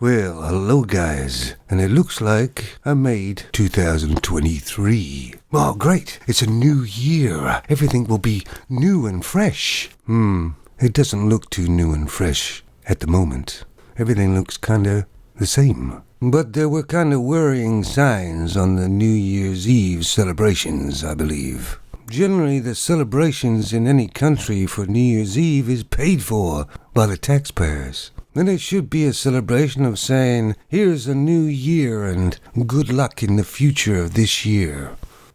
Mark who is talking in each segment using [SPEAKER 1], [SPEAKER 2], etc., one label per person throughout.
[SPEAKER 1] Well, hello guys, and it looks like I made 2023. Oh, great, it's a new year. Everything will be new and fresh. It doesn't look too new and fresh at the moment. Everything looks kinda the same. But there were kinda worrying signs on the New Year's Eve celebrations, I believe. Generally, the celebrations in any country for New Year's Eve is paid for by the taxpayers. And it should be a celebration of saying, here's a new year and good luck in the future of this year.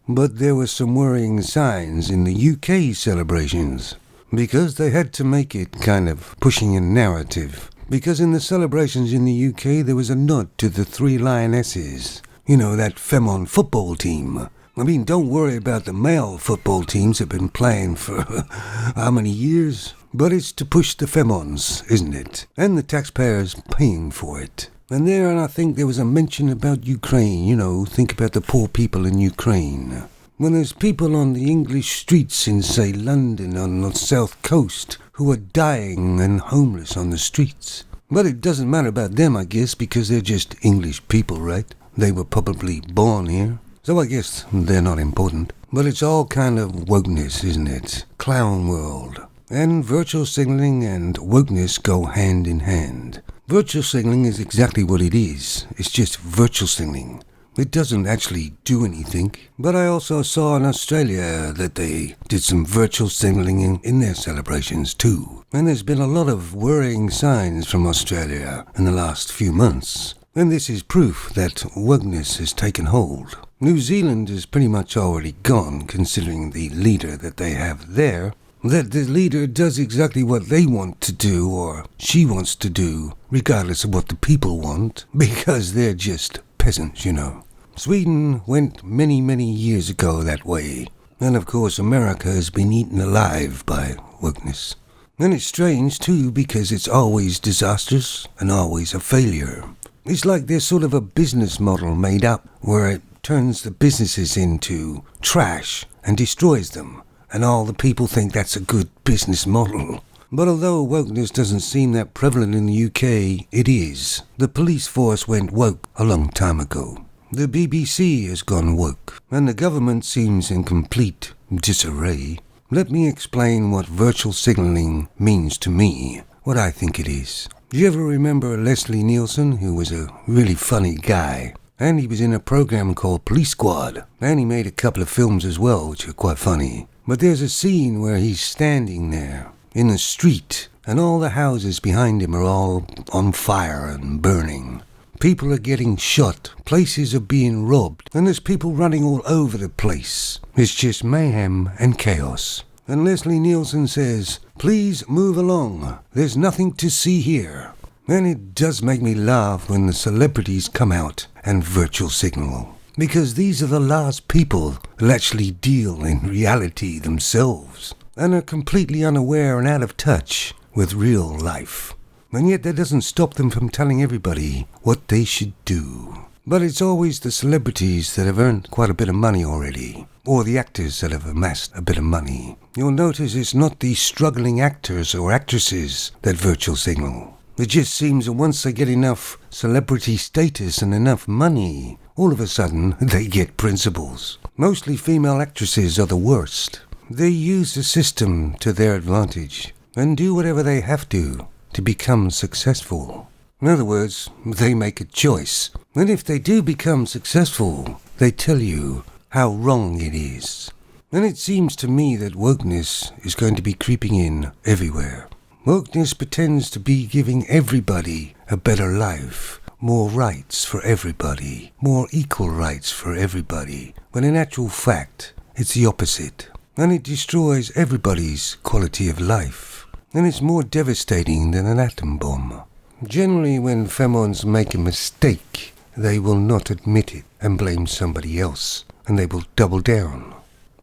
[SPEAKER 1] But there were some worrying signs in the UK celebrations, because they had to make it kind of pushing a narrative. Because in the celebrations in the UK, there was a nod to the Three Lionesses. You know, that Femon football team. I mean, don't worry about the male football teams that have been playing for how many years? But it's to push the Femons, isn't it? And the taxpayers paying for it. And I think there was a mention about Ukraine. You know, think about the poor people in Ukraine. When there's people on the English streets in, say, London on the south coast who are dying and homeless on the streets. But it doesn't matter about them, I guess, because they're just English people, right? They were probably born here. So I guess they're not important. But it's all kind of wokeness, isn't it? Clown world. And virtual signaling and wokeness go hand in hand. Virtual signaling is exactly what it is. It's just virtual signaling. It doesn't actually do anything. But I also saw in Australia that they did some virtual signaling in their celebrations too. And there's been a lot of worrying signs from Australia in the last few months. And this is proof that wokeness has taken hold. New Zealand is pretty much already gone, considering the leader that they have there. That the leader does exactly what they want to do, or she wants to do, regardless of what the people want, because they're just peasants, you know. Sweden went many, many years ago that way. And of course America has been eaten alive by wokeness. And it's strange too, because it's always disastrous and always a failure. It's like there's sort of a business model made up where it turns the businesses into trash and destroys them. And all the people think that's a good business model. But although wokeness doesn't seem that prevalent in the UK, it is. The police force went woke a long time ago. The BBC has gone woke. And the government seems in complete disarray. Let me explain what virtual signaling means to me, what I think it is. Do you ever remember Leslie Nielsen, who was a really funny guy? And he was in a program called Police Squad. And he made a couple of films as well, which are quite funny. But there's a scene where he's standing there in the street, and all the houses behind him are all on fire and burning. People are getting shot, places are being robbed, and there's people running all over the place. It's just mayhem and chaos. And Leslie Nielsen says, please move along, there's nothing to see here. And it does make me laugh when the celebrities come out and virtual signal. Because these are the last people who actually deal in reality themselves and are completely unaware and out of touch with real life. And yet that doesn't stop them from telling everybody what they should do. But it's always the celebrities that have earned quite a bit of money already, or the actors that have amassed a bit of money. You'll notice it's not the struggling actors or actresses that virtual signal. It just seems that once they get enough celebrity status and enough money, all of a sudden, they get principals. Mostly female actresses are the worst. They use the system to their advantage and do whatever they have to become successful. In other words, they make a choice. And if they do become successful, they tell you how wrong it is. And it seems to me that wokeness is going to be creeping in everywhere. Wokeness pretends to be giving everybody a better life. More rights for everybody, more equal rights for everybody, when in actual fact, it's the opposite. And it destroys everybody's quality of life. And it's more devastating than an atom bomb. Generally, when femons make a mistake, they will not admit it and blame somebody else, and they will double down.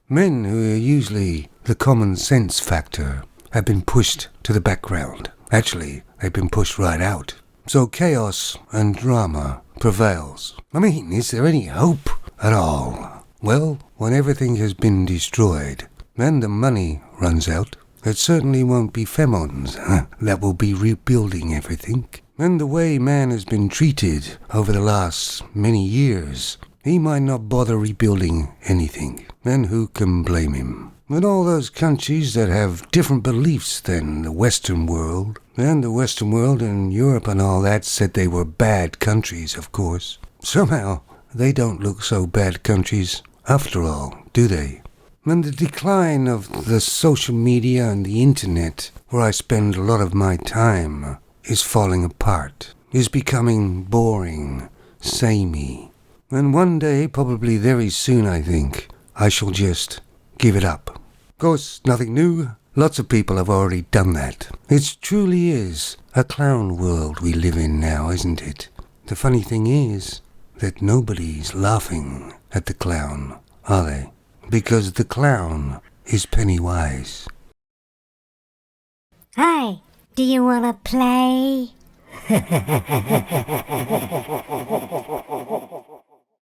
[SPEAKER 1] Men, who are usually the common sense factor, have been pushed to the background. Actually, they've been pushed right out. So chaos and drama prevails. I mean, is there any hope at all? Well, when everything has been destroyed and the money runs out, it certainly won't be femons that will be rebuilding everything. And the way man has been treated over the last many years, he might not bother rebuilding anything. And who can blame him? And all those countries that have different beliefs than the Western world, and the Western world and Europe and all that said they were bad countries, of course. Somehow, they don't look so bad countries after all, do they? And the decline of the social media and the internet, where I spend a lot of my time, is falling apart, is becoming boring, samey. And one day, probably very soon I think, I shall just give it up. Of course, nothing new. Lots of people have already done that. It truly is a clown world we live in now, isn't it? The funny thing is that nobody's laughing at the clown, are they? Because the clown is Pennywise.
[SPEAKER 2] Hi, do you wanna play?